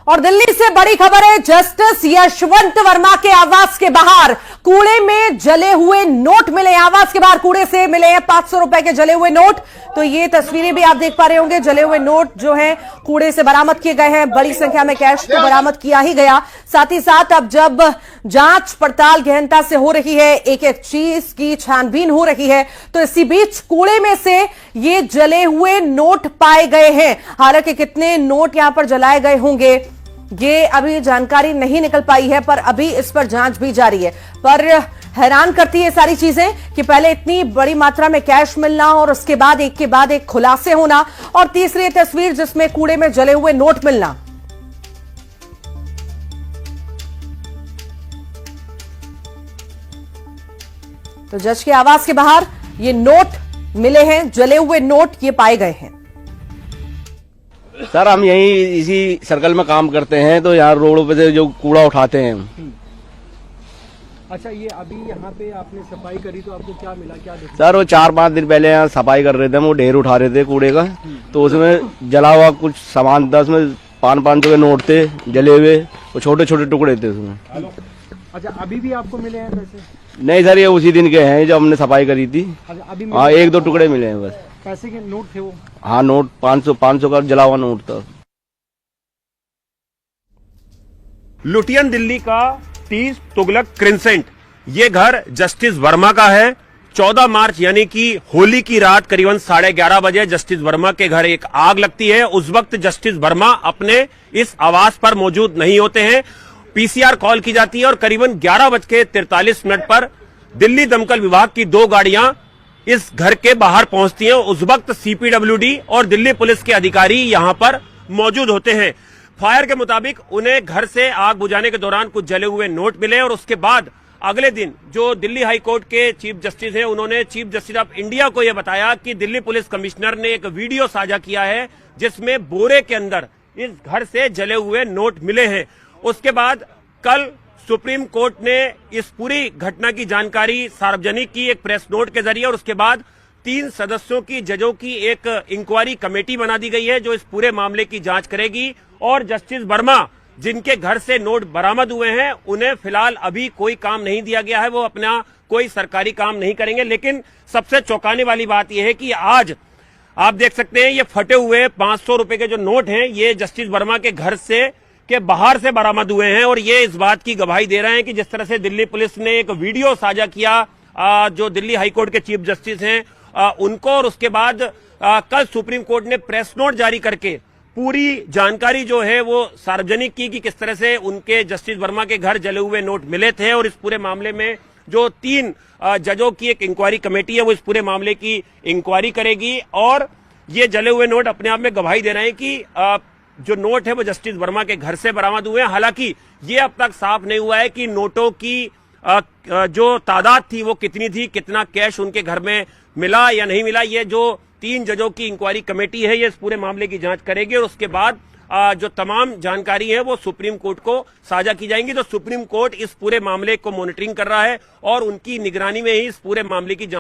और दिल्ली से बड़ी खबर है। जस्टिस यशवंत वर्मा के आवास के बाहर कूड़े में जले हुए नोट मिले। आवास के बाहर कूड़े से मिले हैं 500 रुपए के जले हुए नोट। तो ये तस्वीरें भी आप देख पा रहे होंगे। जले हुए नोट जो हैं कूड़े से बरामद किए गए हैं। बड़ी संख्या में कैश तो बरामद किया ही गया। साथ ही साथ अब जब जांच पड़ताल गहनता से हो रही है, एक एक चीज की छानबीन हो रही है, तो इसी बीच कूड़े में से ये जले हुए नोट पाए गए हैं। हालांकि कितने नोट यहां पर जलाए गए होंगे ये अभी जानकारी नहीं निकल पाई है, पर अभी इस पर जांच भी जारी है। पर हैरान करती है सारी चीजें कि पहले इतनी बड़ी मात्रा में कैश मिलना और उसके बाद एक खुलासे होना, और तीसरी तस्वीर जिसमें कूड़े में जले हुए नोट मिलना। तो जज के आवास के बाहर ये नोट मिले हैं, जले हुए नोट ये पाए गए हैं। सर हम यहीं इसी सर्कल में काम करते हैं, तो यहाँ रोड पे से जो कूड़ा उठाते हैं। अच्छा, ये अभी यहाँ पे आपने सफाई करी तो आपको क्या मिला, क्या देखा? सर वो 4-5 दिन पहले यहाँ सफाई कर रहे थे, वो ढेर उठा रहे थे कूड़े का, तो उसमें जला हुआ कुछ सामान था। उसमें 500 के नोट थे जले हुए, वो छोटे छोटे टुकड़े थे उसमें। अच्छा, अभी भी आपको मिले हैं पैसे? नहीं सर, ये उसी दिन के हैं जो हमने सफाई करी थी। अच्छा, अभी हाँ 1-2 टुकड़े मिले हैं बस। पैसे के नोट थे वो? हाँ नोट 500 का जला हुआ नोट था। लुटियन दिल्ली का 30 तुगलक क्रिसेंट, ये घर जस्टिस वर्मा का है। 14 मार्च यानी कि होली की रात करीबन 11:30 बजे जस्टिस वर्मा के घर एक आग लगती है। उस वक्त जस्टिस वर्मा अपने इस आवास पर मौजूद नहीं होते हैं। पीसीआर कॉल की जाती है और करीबन 11:43 पर दिल्ली दमकल विभाग की 2 गाड़ियां इस घर के बाहर पहुंचती हैं। उस वक्त सीपीडब्ल्यूडी और दिल्ली पुलिस के अधिकारी यहां पर मौजूद होते हैं। फायर के मुताबिक उन्हें घर से आग बुझाने के दौरान कुछ जले हुए नोट मिले और उसके बाद अगले दिन जो दिल्ली हाई कोर्ट के चीफ जस्टिस हैं, उन्होंने चीफ जस्टिस ऑफ इंडिया को यह बताया कि दिल्ली पुलिस कमिश्नर ने एक वीडियो साझा किया है जिसमें बोरे के अंदर इस घर से जले हुए नोट मिले हैं। उसके बाद कल सुप्रीम कोर्ट ने इस पूरी घटना की जानकारी सार्वजनिक की एक प्रेस नोट के जरिए, और उसके बाद 3 सदस्यों की जजों की एक इंक्वायरी कमेटी बना दी गई है जो इस पूरे मामले की जांच करेगी। और जस्टिस वर्मा जिनके घर से नोट बरामद हुए हैं उन्हें फिलहाल अभी कोई काम नहीं दिया गया है, वो अपना कोई सरकारी काम नहीं करेंगे। लेकिन सबसे चौंकाने वाली बात यह है कि आज आप देख सकते हैं ये फटे हुए 500 रुपए के जो नोट हैं ये जस्टिस वर्मा के घर से के बाहर से बरामद हुए हैं। और ये इस बात की गवाही दे रहे हैं कि जिस तरह से दिल्ली पुलिस ने एक वीडियो साझा किया जो दिल्ली हाईकोर्ट के चीफ जस्टिस हैं उनको, और उसके बाद कल सुप्रीम कोर्ट ने प्रेस नोट जारी करके पूरी जानकारी जो है वो सार्वजनिक की कि किस तरह से उनके जस्टिस वर्मा के घर जले हुए नोट मिले थे। और इस पूरे मामले में जो 3 जजों की एक इंक्वायरी कमेटी है वो इस पूरे मामले की इंक्वायरी करेगी। और ये जले हुए नोट अपने आप में गवाही दे रहे हैं कि जो नोट है वो जस्टिस वर्मा के घर से बरामद हुए हैं। हालांकि ये अब तक साफ नहीं हुआ है कि नोटों की जो तादाद थी वो कितनी थी, कितना कैश उनके घर में मिला या नहीं मिला। ये जो 3 जजों की इंक्वायरी कमेटी है ये इस पूरे मामले की जांच करेगी और उसके बाद जो तमाम जानकारी है वो सुप्रीम कोर्ट को साझा की जाएंगी। तो सुप्रीम कोर्ट इस पूरे मामले को मॉनिटरिंग कर रहा है और उनकी निगरानी में ही इस पूरे मामले की जांच